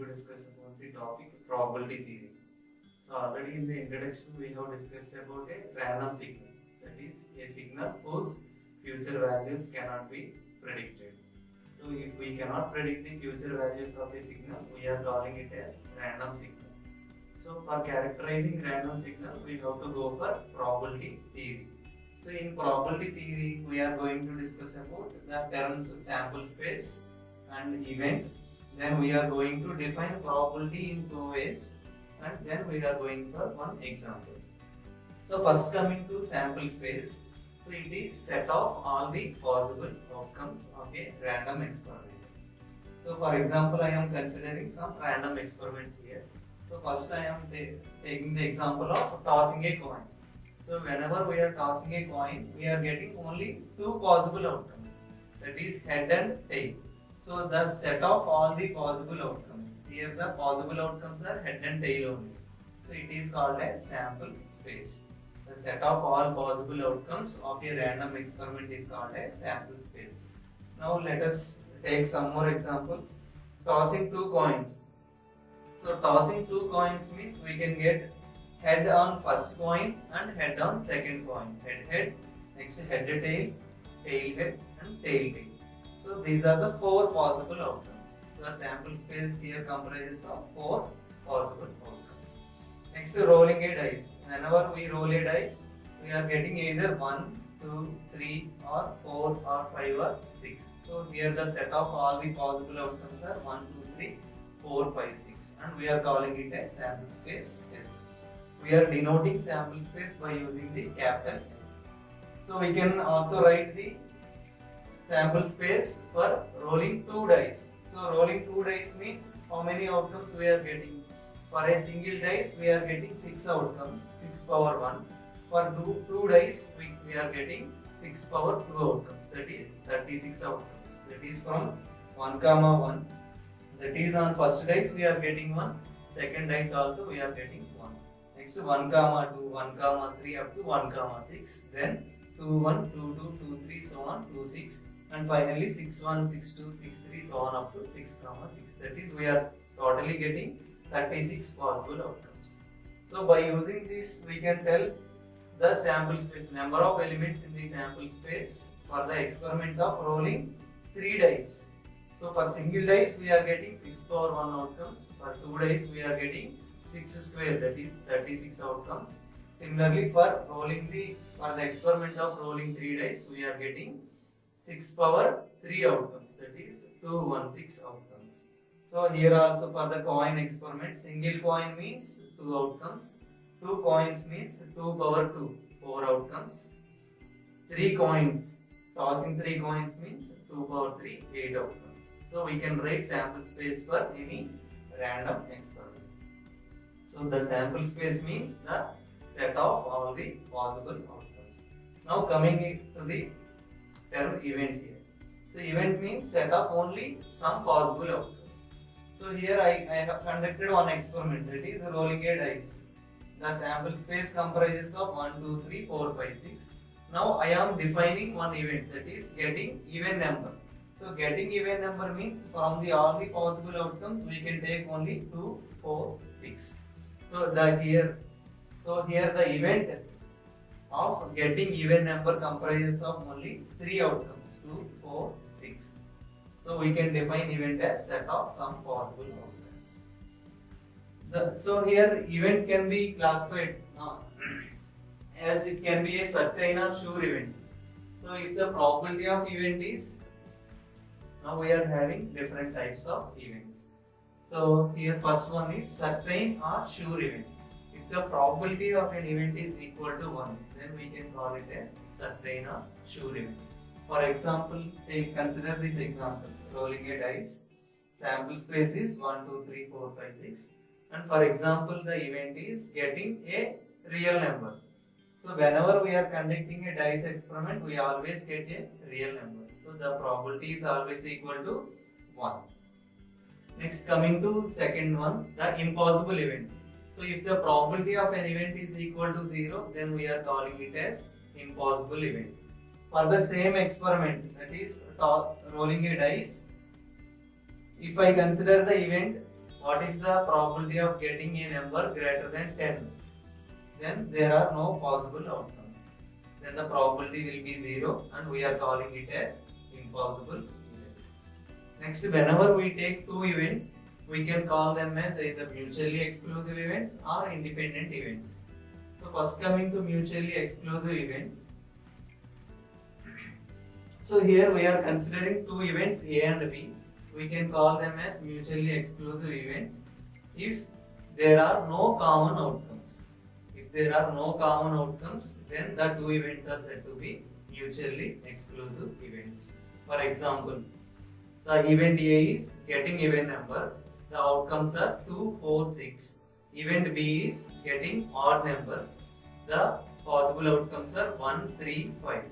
to discuss about the topic probability theory. So already in the introduction we have discussed about a random signal, that is a signal whose future values cannot be predicted. So if we cannot predict the future values of a signal, we are calling it as random signal. So for characterizing random signal, we have to go for probability theory. So in probability theory, we are going to discuss about the terms sample space and event. Then we are going to define probability in two ways, and then we are going for one example. So first coming to sample space. So it is set of all the possible outcomes of a random experiment. So for example, I am considering some random experiments here. So first I am taking the example of tossing a coin. So whenever we are tossing a coin, we are getting only two possible outcomes, that is head and tail. So the set of all the possible outcomes, here the possible outcomes are head and tail only. So it is called as sample space. The set of all possible outcomes of a random experiment is called as sample space. Now let us take some more examples. Tossing two coins. So tossing two coins means we can get head on first coin and head on second coin. Head, next head tail, tail head and tail tail. So these are the four possible outcomes. The sample space here comprises of four possible outcomes. Next, rolling a dice. Whenever we roll a dice, we are getting either 1, 2, 3 or 4 or 5 or 6. So here the set of all the possible outcomes are 1, 2, 3, 4, 5, 6, and we are calling it as sample space S. We are denoting sample space by using the capital S. So we can also write the sample space for rolling two dice. So rolling two dice means how many outcomes we are getting. For a single dice we are getting 6 outcomes, 6 power 1. For two dice we are getting 6 power 2 outcomes, that is 36 outcomes. That is from 1, 1. That is on first dice we are getting 1, second dice also we are getting 1. Next 1, 2, 1, 3 up to 1, 6. Then 2, 1, 2, 2, 2, 3, so on, 2, 6. And finally 6, 1, 6, 2, 6, 3, so on up to 6, 6. That is we are totally getting 36 possible outcomes. So by using this we can tell the sample space, number of elements in the sample space for the experiment of rolling 3 dice. So for single dice we are getting 6 power 1 outcomes. For 2 dice we are getting 6 square, that is 36 outcomes. Similarly for the experiment of rolling 3 dice we are getting 6 power 3 outcomes, that is 216 outcomes. So here also for the coin experiment, single coin means 2 outcomes, 2 coins means 2 power 2, 4 outcomes, 3 coins, tossing 3 coins means 2 power 3, 8 outcomes. So we can write sample space for any random experiment. So the sample space means the set of all the possible outcomes. Now coming to the term event here. So event means set of only some possible outcomes. So here I have conducted one experiment, that is rolling a dice. The sample space comprises of 1, 2, 3, 4, 5, 6. Now I am defining one event, that is getting even number. So getting even number means from all the possible outcomes we can take only 2, 4, 6. So here the event of getting even number comprises of only 3 outcomes, 2, 4, 6. So we can define event as set of some possible outcomes. So here event can be classified as it can be a certain or sure event. So if the probability of event is, now we are having different types of events. So here first one is certain or sure event. If the probability of an event is equal to 1, then we can call it as certain or sure event. For example, consider this example, rolling a dice. Sample space is 1, 2, 3, 4, 5, 6. And for example, the event is getting a real number. So whenever we are conducting a dice experiment, we always get a real number. So the probability is always equal to 1. Next, coming to second one, the impossible event. So if the probability of an event is equal to 0, then we are calling it as impossible event. For the same experiment, that is rolling a dice, if I consider the event what is the probability of getting a number greater than 10? Then there are no possible outcomes. Then the probability will be 0 and we are calling it as impossible event. Next, whenever we take two events, we can call them as either mutually exclusive events or independent events. So first coming to mutually exclusive events. So here we are considering two events A and B. We can call them as mutually exclusive events if there are no common outcomes. If there are no common outcomes, then the two events are said to be mutually exclusive events. For example, so event A is getting even number. The outcomes are 2, 4, 6. Event B is getting odd numbers. The possible outcomes are 1, 3, 5.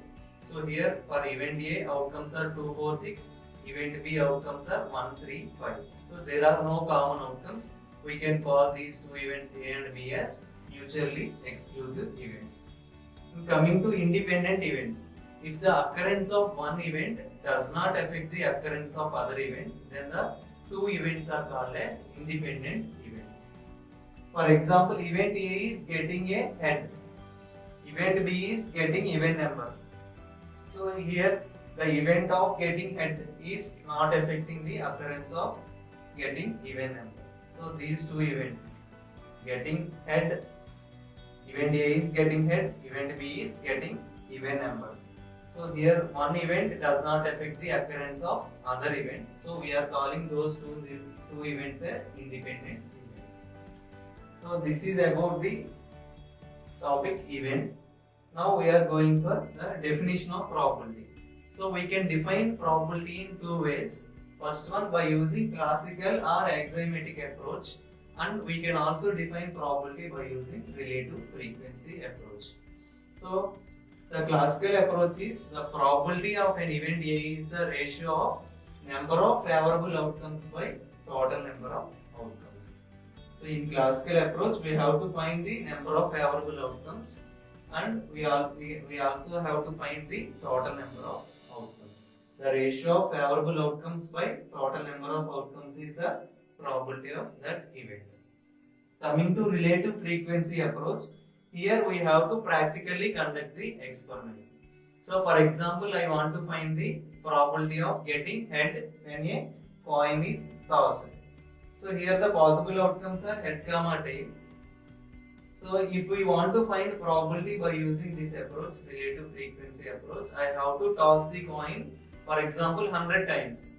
So here for event A, outcomes are 2, 4, 6. Event B, outcomes are 1, 3, 5. So there are no common outcomes. We can call these two events A and B as mutually exclusive events. Coming to independent events. If the occurrence of one event does not affect the occurrence of other event, then the two events are called as independent events. For example, event A is getting a head. Event B is getting even number. So here the event of getting head is not affecting the occurrence of getting even number. So these two events, getting head, event A is getting head, event B is getting even number. So here one event does not affect the occurrence of other event. So we are calling those two events as independent events. So this is about the topic event. Now we are going for the definition of probability. So we can define probability in two ways. First one by using classical or axiomatic approach, and we can also define probability by using relative frequency approach. So the classical approach is the probability of an event A is the ratio of number of favorable outcomes by total number of outcomes. So in classical approach, we have to find the number of favorable outcomes, and we also have to find the total number of outcomes. The ratio of favorable outcomes by total number of outcomes is the probability of that event. Coming to relative frequency approach, here we have to practically conduct the experiment. So for example, I want to find the probability of getting head when a coin is tossed. So here the possible outcomes are head, tail. So if we want to find probability by using this approach, relative frequency approach, I have to toss the coin, for example, 100 times.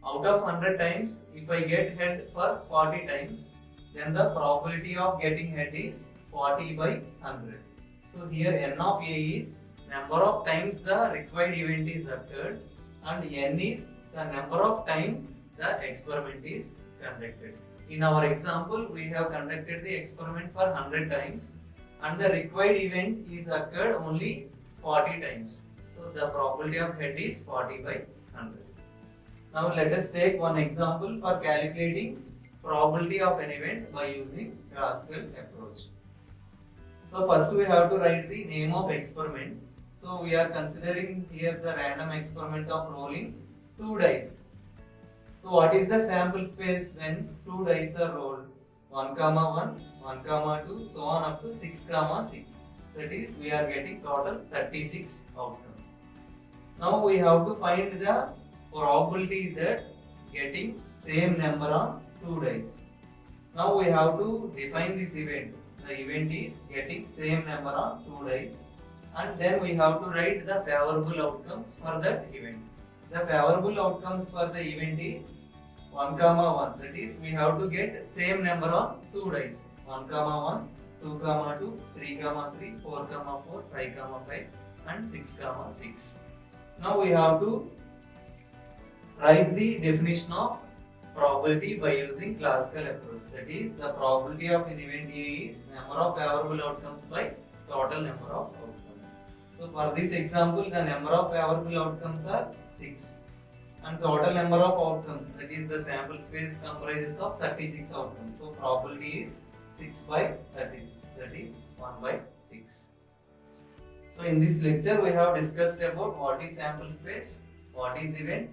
Out of 100 times, if I get head for 40 times, then the probability of getting head is 40 by 100. So here n of A is number of times the required event is occurred, and n is the number of times the experiment is conducted. In our example, we have conducted the experiment for 100 times and the required event is occurred only 40 times. So the probability of head is 40 by 100. Now let us take one example for calculating probability of an event by using classical approach. So first we have to write the name of experiment. So we are considering here the random experiment of rolling 2 dice. So what is the sample space when 2 dice are rolled? 1, 1, 1, 2, so on up to 6, 6. That is, we are getting total 36 outcomes. Now we have to find the probability that getting same number on 2 dice. Now we have to define this event. The event is getting same number on 2 dice, and then we have to write the favorable outcomes for that event. The favorable outcomes for the event is 1, 1. That is, we have to get same number on 2 dice. 1, 1, 2, 2, 3, 3, 4, 4, 5, 5, and 6, 6. Now we have to write the definition of probability by using classical approach. That is, the probability of an event A is number of favorable outcomes by total number of outcomes. So for this example, the number of favorable outcomes are 6 and total number of outcomes, that is the sample space, comprises of 36 outcomes. So probability is 6 by 36, that is 1 by 6. So in this lecture we have discussed about what is sample space, what is event,